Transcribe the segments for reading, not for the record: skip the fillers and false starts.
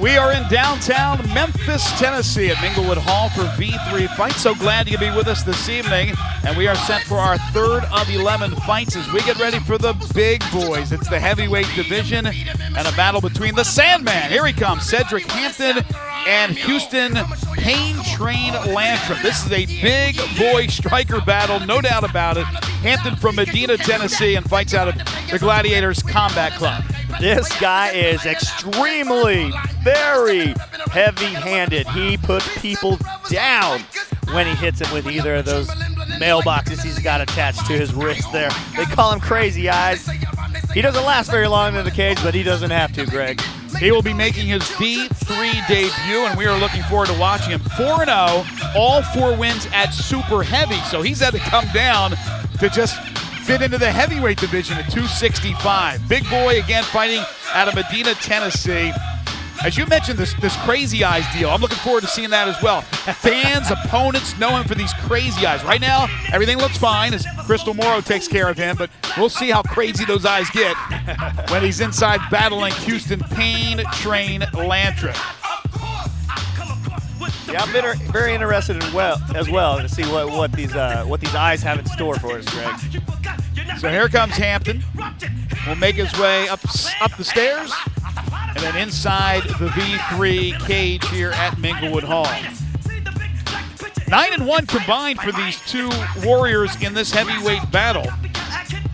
We are in downtown Memphis, Tennessee at Minglewood Hall for V3 Fights. So glad you can be with us this evening. And we are set for our third of 11 fights as we get ready for the big boys. It's the heavyweight division and a battle between the Sandman. Here he comes, Cedric Hampton and Houston Pain Train Lantrip. This is a big boy striker battle, no doubt about it. Hampton from Medina, Tennessee, and fights out of the Gladiators Combat Club. This guy is extremely, very heavy-handed. He puts people down when he hits him with either of those mailboxes he's got attached to his wrist there. They call him Crazy Eyes. He doesn't last very long in the cage, but he doesn't have to, Greg. He will be making his V3 debut, and we are looking forward to watching him. 4-0, all 4 wins at super heavy, so he's had to come down to just fit into the heavyweight division at 265. Big boy again fighting out of Medina, Tennessee. As you mentioned, this Crazy Eyes deal, I'm looking forward to seeing that as well. Fans, opponents know him for these Crazy Eyes. Right now, everything looks fine as Crystal Morrow takes care of him, but we'll see how crazy those eyes get when he's inside battling Houston Pain Train Lantrip. Yeah, I'm very interested as well to see what these eyes have in store for us, Greg. So here comes Hampton. Will make his way up the stairs and then inside the V3 cage here at Minglewood Hall. 9-1 combined for these two warriors in this heavyweight battle.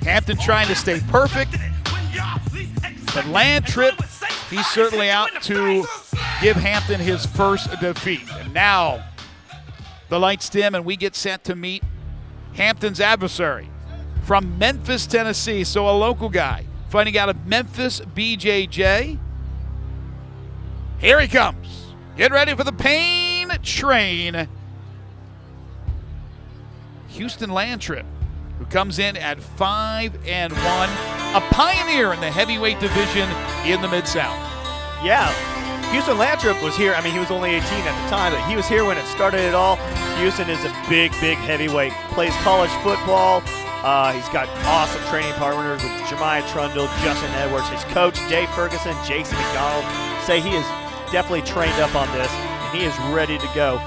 Hampton trying to stay perfect, but Lantrip, he's certainly out to give Hampton his first defeat. And now the lights dim and we get set to meet Hampton's adversary from Memphis, Tennessee, so a local guy fighting out of Memphis, BJJ. Here he comes. Get ready for the Pain Train. Houston Lantrip, who comes in at 5-1, a pioneer in the heavyweight division in the Mid-South. Yeah, Houston Lantrip was here. I mean, he was only 18 at the time, but he was here when it started it all. Houston is a big, big heavyweight. Plays college football. He's got awesome training partners with Jemiah Trundle, Justin Edwards. His coach, Dave Ferguson, Jason McDonald, say he is definitely trained up on this, and he is ready to go.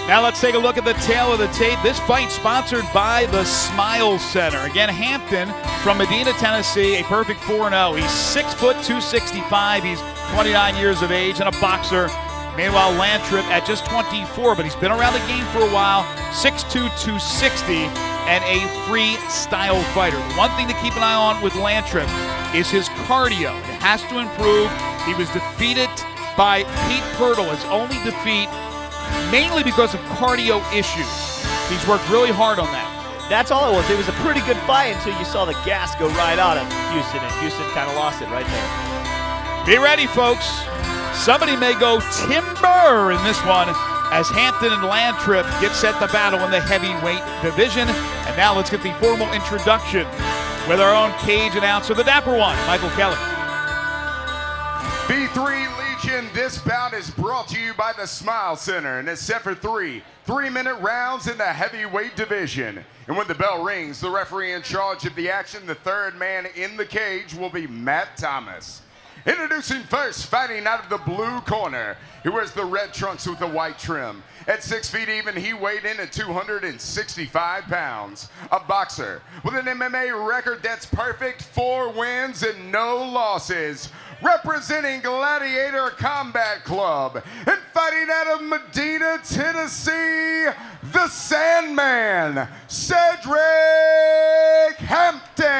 Now let's take a look at the tail of the tape. This fight sponsored by the Smile Center. Again, Hampton from Medina, Tennessee, a perfect 4-0. He's 6 foot 265. He's 29 years of age and a boxer. Meanwhile, Lantrip at just 24, but he's been around the game for a while, 6'2", 260, and a freestyle fighter. The one thing to keep an eye on with Lantrip is his cardio. It has to improve. He was defeated by Pete Pirtle, his only defeat, mainly because of cardio issues. He's worked really hard on that. That's all it was. It was a pretty good fight until you saw the gas go right out of Houston, and Houston kind of lost it right there. Be ready, folks. Somebody may go timber in this one as Hampton and Lantrip get set to battle in the heavyweight division. And now let's get the formal introduction with our own cage announcer, the Dapper One, Michael Kelly. V3 Legion, this bout is brought to you by the Smile Center and it's set for 3-minute rounds in the heavyweight division. And when the bell rings, the referee in charge of the action, the third man in the cage, will be Matt Thomas. Introducing first, fighting out of the blue corner. He wears the red trunks with the white trim. At 6 feet even, he weighed in at 265 pounds. A boxer with an MMA record that's perfect, 4 wins and no losses. Representing Gladiator Combat Club and fighting out of Medina, Tennessee, the Sandman, Cedric Hampton.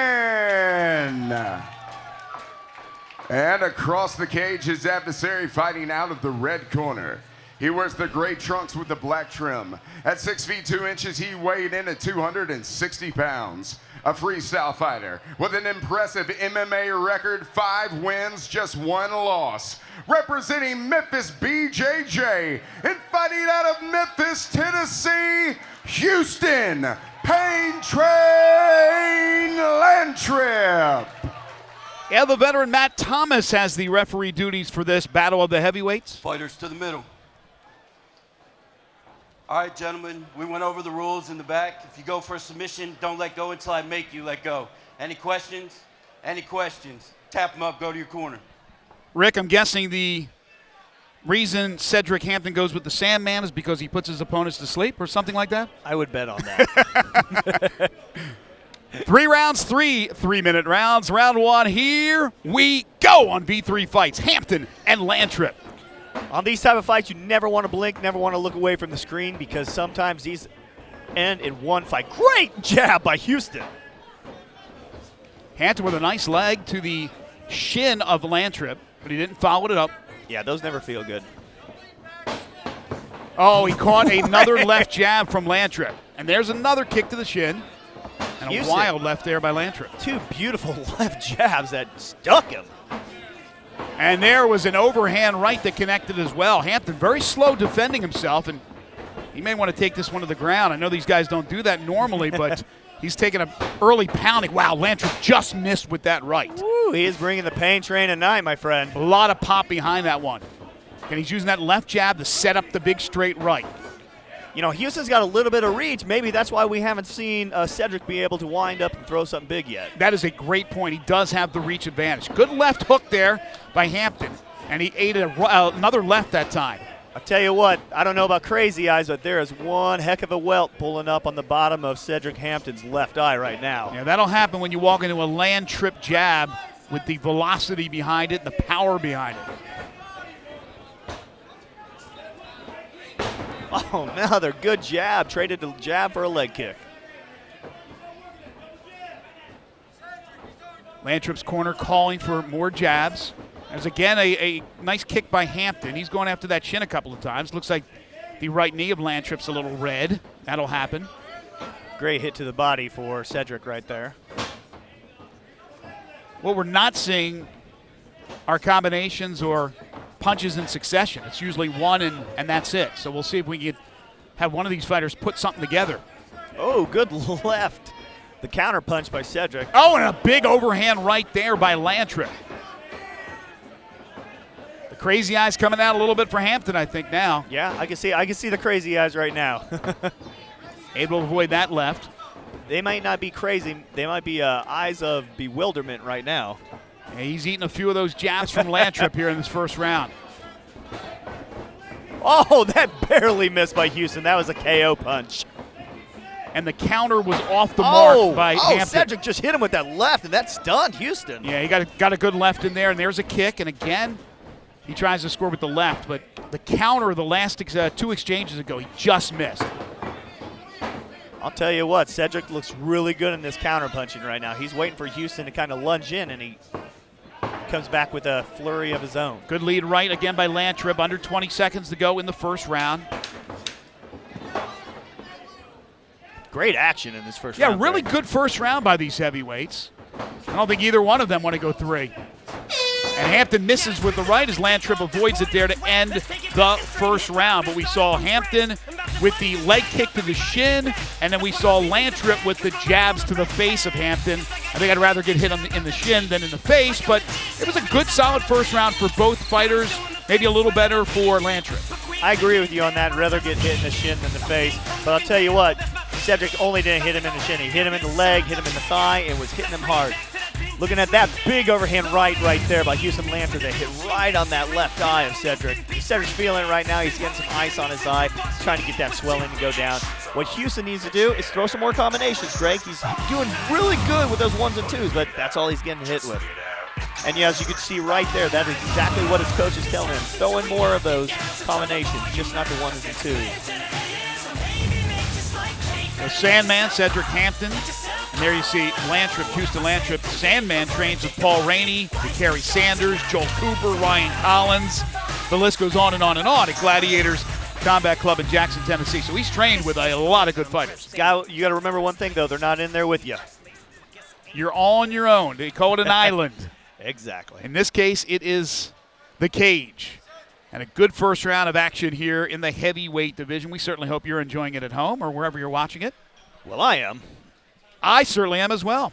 And across the cage, his adversary fighting out of the red corner. He wears the gray trunks with the black trim. At 6 feet 2 inches, he weighed in at 260 pounds. A freestyle fighter with an impressive MMA record, 5 wins, just 1 loss. Representing Memphis BJJ and fighting out of Memphis, Tennessee, Houston Pain Train Lantrip. Yeah, the veteran Matt Thomas has the referee duties for this battle of the heavyweights. Fighters to the middle. All right, gentlemen, we went over the rules in the back. If you go for a submission, don't let go until I make you let go. Any questions? Any questions? Tap them up, go to your corner. Rick, I'm guessing the reason Cedric Hampton goes with the Sandman is because he puts his opponents to sleep or something like that? I would bet on that. 3 rounds, 3-minute rounds. Round 1, here we go on V3 Fights. Hampton and Lantrip. On these type of fights, you never want to blink, never want to look away from the screen because sometimes these end in one fight. Great jab by Houston. Hampton with a nice leg to the shin of Lantrip, but he didn't follow it up. Yeah, those never feel good. Oh, he caught another left jab from Lantrip. And there's another kick to the shin. And a Houston. wild left there by Lantrip. 2 beautiful left jabs that stuck him. And there was an overhand right that connected as well. Hampton very slow defending himself, and he may want to take this one to the ground. I know these guys don't do that normally, but he's taking an early pounding. Wow, Lantrip just missed with that right. Woo, he is bringing the pain train tonight, my friend. A lot of pop behind that one. And he's using that left jab to set up the big straight right. You know, Houston's got a little bit of reach. Maybe that's why we haven't seen Cedric be able to wind up and throw something big yet. That is a great point. He does have the reach advantage. Good left hook there by Hampton, and he ate another left that time. I'll tell you what, I don't know about crazy eyes, but there is one heck of a welt pulling up on the bottom of Cedric Hampton's left eye right now. Yeah, that'll happen when you walk into a Lantrip jab with the velocity behind it and the power behind it. Oh, another good jab. Traded the jab for a leg kick. Lantrip's corner calling for more jabs. There's again a nice kick by Hampton. He's going after that shin a couple of times. Looks like the right knee of Lantrip's a little red. That'll happen. Great hit to the body for Cedric right there. What we're not seeing are combinations or punches in succession. It's usually one and that's it. So we'll see if we can have one of these fighters put something together. Oh, good left. The counter punch by Cedric. Oh, and a big overhand right there by Lantrip. The crazy eyes coming out a little bit for Hampton, I think, now. Yeah, I can see the crazy eyes right now. Able to avoid that left. They might not be crazy. They might be eyes of bewilderment right now. Yeah, he's eating a few of those jabs from Lantrip here in this first round. Oh, that barely missed by Houston. That was a KO punch. And the counter was off the mark by Hampton. Cedric just hit him with that left, and that stunned Houston. Yeah, he got a good left in there, and there's a kick. And again, he tries to score with the left, but the counter the last 2 exchanges ago, he just missed. I'll tell you what, Cedric looks really good in this counter punching right now. He's waiting for Houston to kind of lunge in, and he comes back with a flurry of his own. Good lead right again by Lantrip. Under 20 seconds to go in the first round. Great action in this first round. Yeah, really good first round by these heavyweights. I don't think either one of them want to go 3. And Hampton misses with the right as Lantrip avoids it there to end the first round. But we saw Hampton with the leg kick to the shin, and then we saw Lantrip with the jabs to the face of Hampton. I think I'd rather get hit in the shin than in the face, but it was a good, solid first round for both fighters. Maybe a little better for Lantrip. I agree with you on that. Rather get hit in the shin than the face. But I'll tell you what, Cedric only didn't hit him in the shin. He hit him in the leg, hit him in the thigh, and was hitting him hard. Looking at that big overhand right there by Houston Lantrip that hit right on that left eye of Cedric. Cedric's feeling it right now. He's getting some ice on his eye. He's trying to get that swelling to go down. What Houston needs to do is throw some more combinations, Greg. He's doing really good with those 1s and 2s, but that's all he's getting hit with. And yeah, as you can see right there, that is exactly what his coach is telling him. Throw in more of those combinations, just not the 1s and 2s. The Sandman, Cedric Hampton. And there you see Lantrip, Houston Lantrip. Sandman trains with Paul Rainey, Kerry Sanders, Joel Cooper, Ryan Collins. The list goes on and on and on at Gladiators Combat Club in Jackson, Tennessee. So he's trained with a lot of good fighters. You got to remember one thing, though. They're not in there with you. You're on your own. They call it an island. Exactly. In this case, it is the cage. And a good first round of action here in the heavyweight division. We certainly hope you're enjoying it at home or wherever you're watching it. Well, I am. I certainly am as well.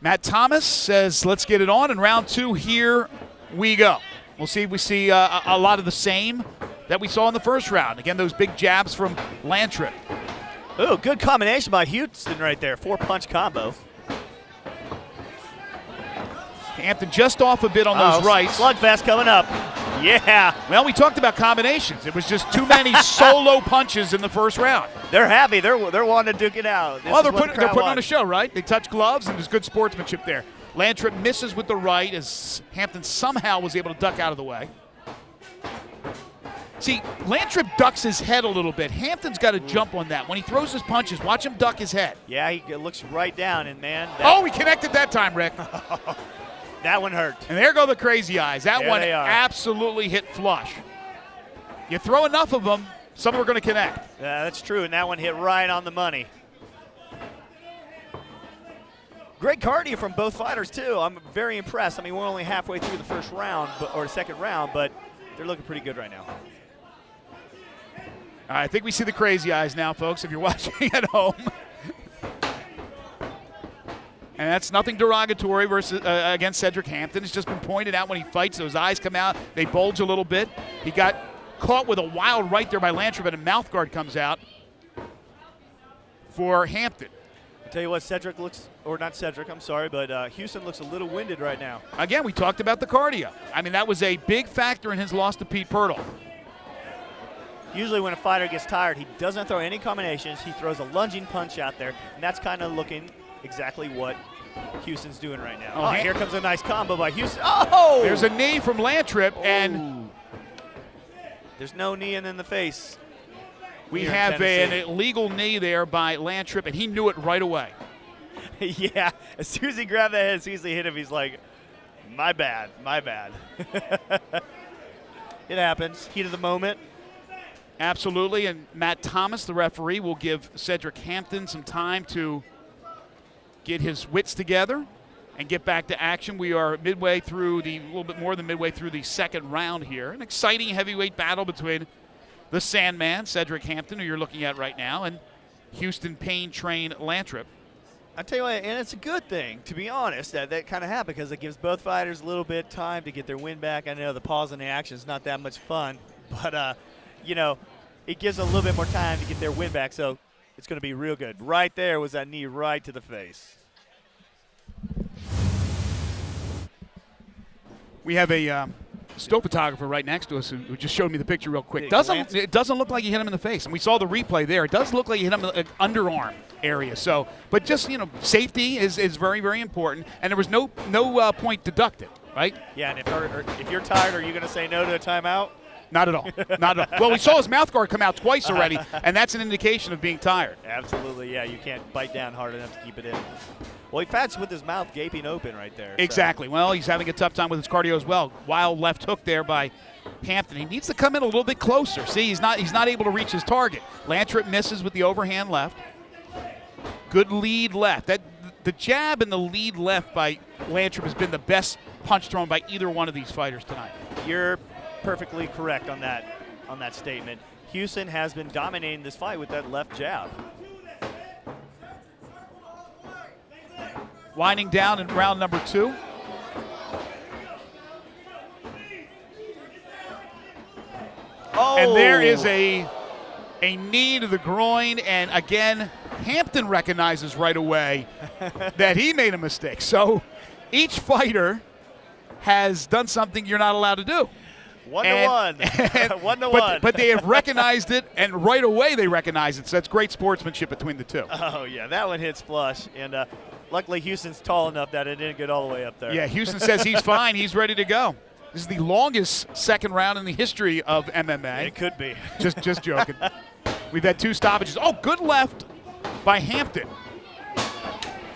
Matt Thomas says, let's get it on. In round 2, here we go. We'll see if we see a lot of the same that we saw in the first round. Again, those big jabs from Lantrip. Oh, good combination by Houston right there. 4-punch combo. Hampton just off a bit on those rights. Slugfest coming up. Yeah. Well, we talked about combinations. It was just too many solo punches in the first round. They're happy. They're wanting to duke it out. They're putting on a show, right? They touch gloves, and there's good sportsmanship there. Lantrip misses with the right as Hampton somehow was able to duck out of the way. See, Lantrip ducks his head a little bit. Hampton's got to jump on that. When he throws his punches, watch him duck his head. Yeah, he looks right down, and man. Oh, he connected that time, Rick. That one hurt. And there go the crazy eyes. That there one they are. absolutely hit flush. You throw enough of them, some are going to connect. Yeah, that's true, and that one hit right on the money. Great cardio from both fighters, too. I'm very impressed. I mean, we're only halfway through the first round, or second round, but they're looking pretty good right now. I think we see the crazy eyes now, folks, if you're watching at home. And that's nothing derogatory versus against Cedric Hampton. It's just been pointed out when he fights, those eyes come out, they bulge a little bit. He got caught with a wild right there by Lantrip, and a mouth guard comes out for Hampton. I'll tell you what, Cedric looks, or not Cedric, I'm sorry, but Houston looks a little winded right now. Again, we talked about the cardio. I mean, that was a big factor in his loss to Pete Pirtle. Usually when a fighter gets tired, he doesn't throw any combinations. He throws a lunging punch out there, and that's kind of looking exactly what Houston's doing right now. Oh, here comes a nice combo by Houston. Oh! There's a knee from Lantrip, and there's no knee in the face. We have an illegal knee there by Lantrip, and he knew it right away. Yeah, as soon as he grabbed that head, as soon as he hit him, he's like, my bad, my bad. It happens, heat of the moment. Absolutely, and Matt Thomas, the referee, will give Cedric Hampton some time to get his wits together and get back to action. We are midway through a little bit more than midway through the second round here. An exciting heavyweight battle between the Sandman, Cedric Hampton, who you're looking at right now, and Houston Pain Train Lantrip. I tell you what, and it's a good thing, to be honest, that kind of happened because it gives both fighters a little bit of time to get their win back. I know the pause in the action is not that much fun, but, you know, it gives them a little bit more time to get their win back, so it's going to be real good. Right there was that knee right to the face. We have a still photographer right next to us who just showed me the picture real quick. It It doesn't look like he hit him in the face, and we saw the replay there. It does look like he hit him in the underarm area. So, but just, you know, safety is very, very important, and there was no point deducted, right? Yeah, and if you're tired, are you going to say no to a timeout? Not at all. Not at all. Well, we saw his mouth guard come out twice already, and that's an indication of being tired. Absolutely, yeah. You can't bite down hard enough to keep it in. Well, he fights with his mouth gaping open right there. Exactly. So. Well, he's having a tough time with his cardio as well. Wild left hook there by Hampton. He needs to come in a little bit closer. See, he's not able to reach his target. Lantrip misses with the overhand left. Good lead left. The jab and the lead left by Lantrip has been the best punch thrown by either one of these fighters tonight. You're perfectly correct on that statement. Houston has been dominating this fight with that left jab. Winding down in round number 2. Oh! And there is a knee to the groin, and again, Hampton recognizes right away that he made a mistake. So each fighter has done something you're not allowed to do. 1-1. 1-1. But they have recognized it, and right away they recognize it. So that's great sportsmanship between the two. Oh, yeah, that one hits flush. And luckily Houston's tall enough that it didn't get all the way up there. Yeah, Houston says he's fine. He's ready to go. This is the longest second round in the history of MMA. It could be. Just joking. We've had 2 stoppages. Oh, good left by Hampton.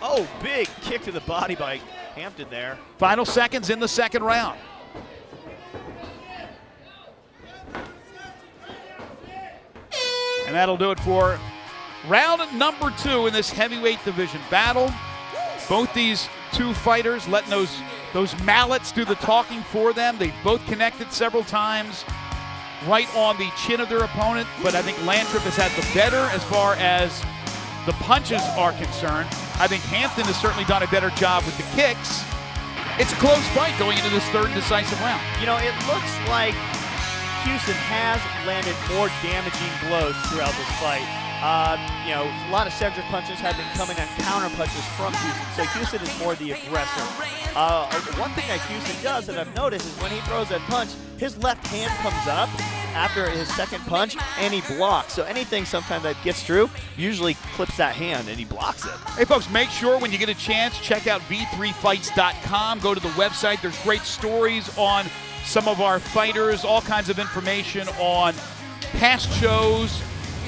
Oh, big kick to the body by Hampton there. Final seconds in the second round. And that'll do it for round number 2 in this heavyweight division battle. Both these 2 fighters letting those mallets do the talking for them. They've both connected several times right on the chin of their opponent, but I think Lantrip has had the better as far as the punches are concerned. I think Hampton has certainly done a better job with the kicks. It's a close fight going into this third decisive round. You know, it looks like Houston has landed more damaging blows throughout this fight You know, a lot of Cedric punches have been coming on counter punches from Houston, so Houston is more the aggressor. One thing that Houston does that I've noticed is when he throws that punch, his left hand comes up after his second punch, and he blocks. So anything sometimes that gets through usually clips that hand, and he blocks it. Hey, folks, make sure when you get a chance, check out V3FIGHTS.com. Go to the website. There's great stories on some of our fighters, all kinds of information on past shows,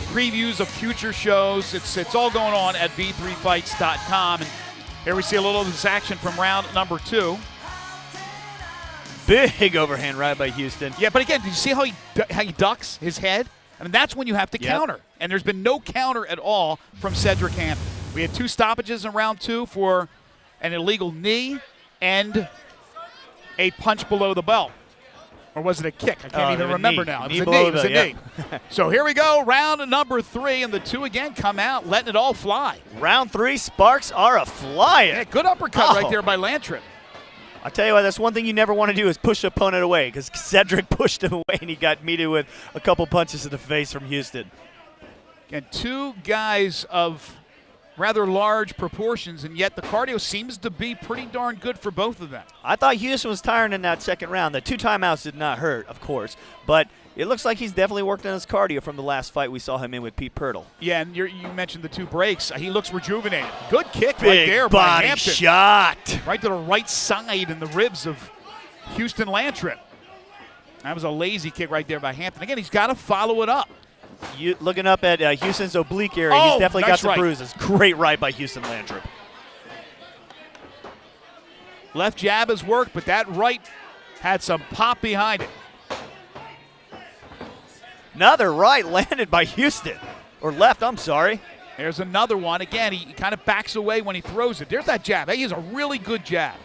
previews of future shows. It's all going on at V3FIGHTS.com. And here we see a little of this action from round number 2. Big overhand right by Houston. Yeah, but again, did you see how he ducks his head? I mean, that's when you have to counter. And there's been no counter at all from Cedric Hampton. We had 2 stoppages in round 2 for an illegal knee and a punch below the belt. Or was it a kick? I can't even remember now. It was a knee. It was a knee. So here we go, round number 3, and the 2 again come out, letting it all fly. Round 3, sparks are a-flying. Yeah, good uppercut right there by Lantrip. I'll tell you what, that's one thing you never want to do is push the opponent away, because Cedric pushed him away and he got meted with a couple punches in the face from Houston. Again, 2 guys of rather large proportions, and yet the cardio seems to be pretty darn good for both of them. I thought Houston was tiring in that second round. The 2 timeouts did not hurt, of course, but it looks like he's definitely worked on his cardio from the last fight we saw him in with Pete Pirtle. Yeah, and you mentioned the 2 breaks. He looks rejuvenated. Good kick right there by Hampton. Big shot. Right to the right side in the ribs of Houston Lantrip. That was a lazy kick right there by Hampton. Again, he's got to follow it up. Looking up at Houston's oblique area, he's definitely got some bruises. Great right by Houston Lantrip. Left jab has worked, but that right had some pop behind it. Another right landed by Houston. Or left, I'm sorry. There's another one. Again, he kind of backs away when he throws it. There's that jab. He is a really good jab.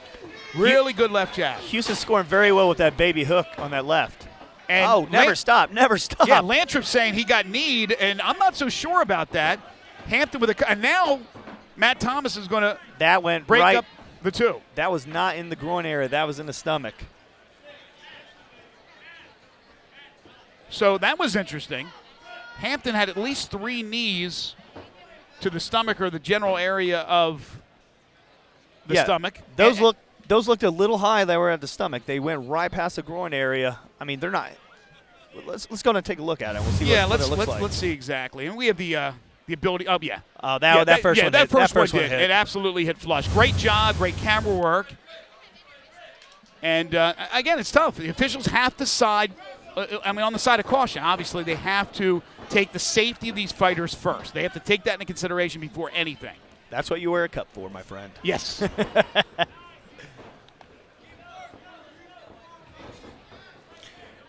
Really good left jab. Houston's scoring very well with that baby hook on that left. And never stop, never stop. Yeah, Lantrip saying he got kneed, and I'm not so sure about that. Hampton with and now Matt Thomas is going to break up the 2. That was not in the groin area. That was in the stomach. So that was interesting. Hampton had at least 3 knees to the stomach or the general area of the stomach. Those looked a little high. They were at the stomach. They went right past the groin area. I mean, they're not. Let's go and take a look at it. We'll see what it looks like. Let's see exactly. And we have the ability. Oh yeah. Oh, that first one. That first one hit. It absolutely hit flush. Great job. Great camera work. And again, it's tough. The officials have to side. On the side of caution. Obviously, they have to take the safety of these fighters first. They have to take that into consideration before anything. That's what you wear a cup for, my friend. Yes.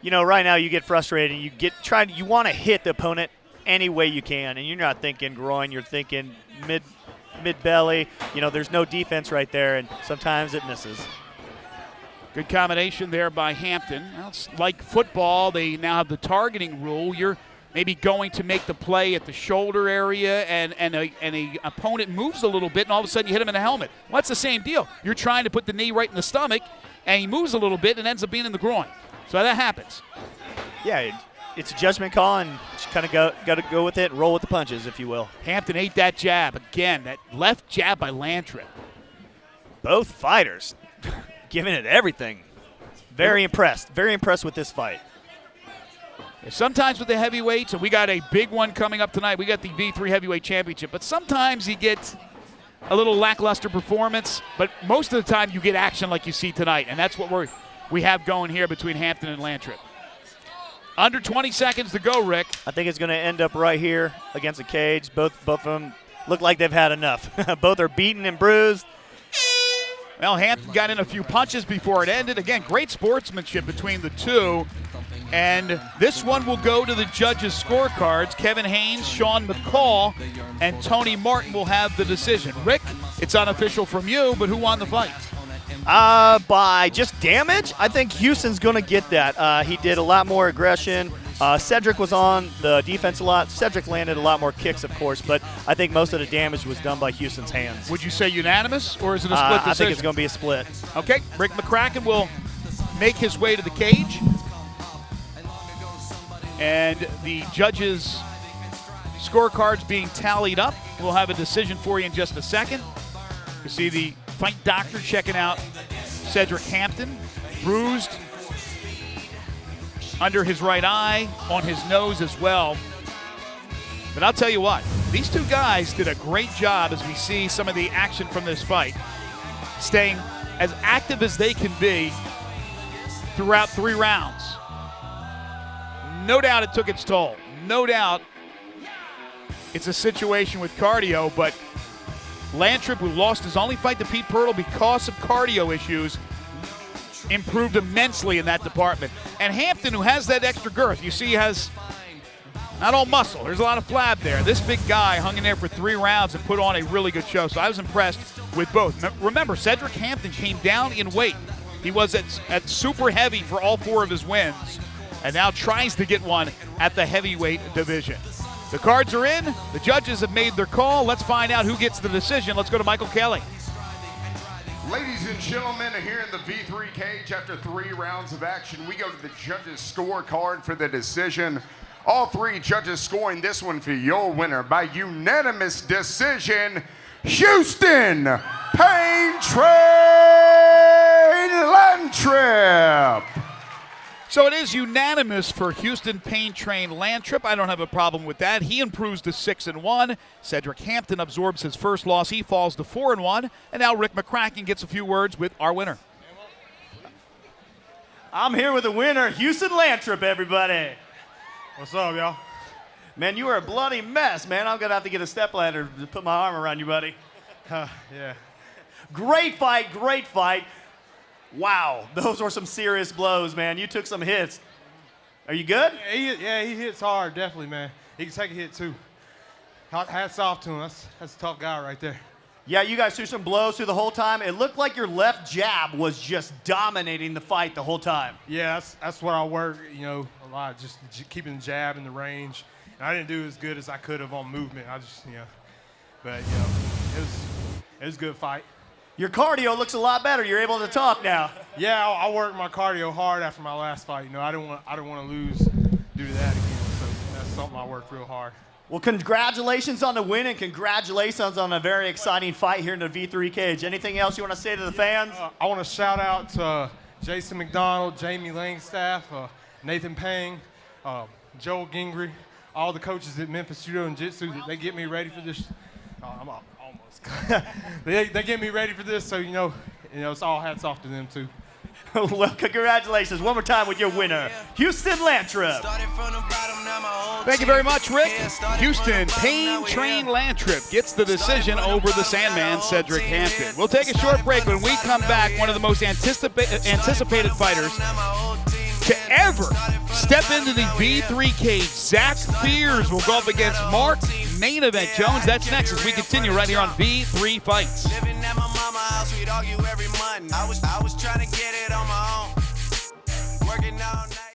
You know, right now you get frustrated. You want to hit the opponent any way you can, and you're not thinking groin. You're thinking mid belly. You know, there's no defense right there, and sometimes it misses. Good combination there by Hampton. Well, it's like football. They now have the targeting rule. You're maybe going to make the play at the shoulder area, and a opponent moves a little bit, and all of a sudden you hit him in the helmet. Well, that's the same deal. You're trying to put the knee right in the stomach, and he moves a little bit and ends up being in the groin. So that happens. Yeah, it's a judgment call, and just kind of got to go with it, roll with the punches, if you will. Hampton ate that jab. Again, that left jab by Lantrip. Both fighters giving it everything. Very impressed with this fight. Sometimes with the heavyweights, and we got a big one coming up tonight. We got the V3 Heavyweight Championship, but sometimes you get a little lackluster performance, but most of the time you get action like you see tonight, and that's what we have going here between Hampton and Lantrip. Under 20 seconds to go, Rick. I think it's going to end up right here against the cage. Both of them look like they've had enough. Both are beaten and bruised. Well, Hampton got in a few punches before it ended. Again, great sportsmanship between the 2. And this one will go to the judges' scorecards. Kevin Haynes, Sean McCall, and Tony Martin will have the decision. Rick, it's unofficial from you, but who won the fight? By just damage, I think Houston's going to get that. He did a lot more aggression. Cedric was on the defense a lot. Cedric landed a lot more kicks, of course, but I think most of the damage was done by Houston's hands. Would you say unanimous, or is it a split decision? I think it's going to be a split. Okay, Rick McCracken will make his way to the cage. And the judges scorecards being tallied up. We'll have a decision for you in just a second. You see the fight doctor checking out Cedric Hampton, bruised under his right eye, on his nose as well. But I'll tell you what, these two guys did a great job as we see some of the action from this fight, staying as active as they can be throughout 3 rounds. No doubt it took its toll. No doubt it's a situation with cardio, but Lantrip, who lost his only fight to Pete Pirtle because of cardio issues, improved immensely in that department. And Hampton, who has that extra girth, you see, has not all muscle. There's a lot of flab there. This big guy hung in there for 3 rounds and put on a really good show. So I was impressed with both. Remember, Cedric Hampton came down in weight. He was at super heavy for all 4 of his wins, and now tries to get one at the heavyweight division. The cards are in. The judges have made their call. Let's find out who gets the decision. Let's go to Michael Kelly. Ladies and gentlemen, here in the V3 cage, after 3 rounds of action, we go to the judges' scorecard for the decision. All 3 judges scoring this one for your winner by unanimous decision, Houston Pain Train Lantrip. So it is unanimous for Houston Pain Train Lantrip. I don't have a problem with that. He improves to 6-1. Cedric Hampton absorbs his first loss. He falls to 4-1. And now Rick McCracken gets a few words with our winner. I'm here with the winner, Houston Lantrip, everybody. What's up, y'all? Man, you are a bloody mess, man. I'm going to have to get a stepladder to put my arm around you, buddy. Yeah. Great fight, great fight. Wow, those were some serious blows, man. You took some hits. Are you good? Yeah, he hits hard, definitely, man. He can take a hit, too. Hats off to him. That's a tough guy right there. Yeah, you guys threw some blows through the whole time. It looked like your left jab was just dominating the fight the whole time. Yeah, that's what I work, a lot, just keeping the jab in the range. And I didn't do as good as I could have on movement. But, it was a good fight. Your cardio looks a lot better. You're able to talk now. Yeah, I worked my cardio hard after my last fight. I didn't want to lose due to that again. So that's something I worked real hard. Well, congratulations on the win and congratulations on a very exciting fight here in the V3 cage. Anything else you want to say to the fans? I want to shout out to Jason McDonald, Jamie Langstaff, Nathan Pang, Joel Gingrey, all the coaches at Memphis Judo and Jitsu. They get me ready for this. I'm almost. they get me ready for this, so it's all hats off to them too. Well, congratulations one more time with your winner, Houston Lantrip. Thank you very much, Rick. Houston Pain Train Lantrip gets the decision over the Sandman, Cedric Hampton. We'll take a short break. When we come back, one of the most anticipated fighters to ever step into the V3 cage, Zach Fears, will go up against Mark Main Event Jones. That's next as we continue right here on V3 Fights. Living at my mama's house, we'd argue every month. I was trying to get it on my own. Working out.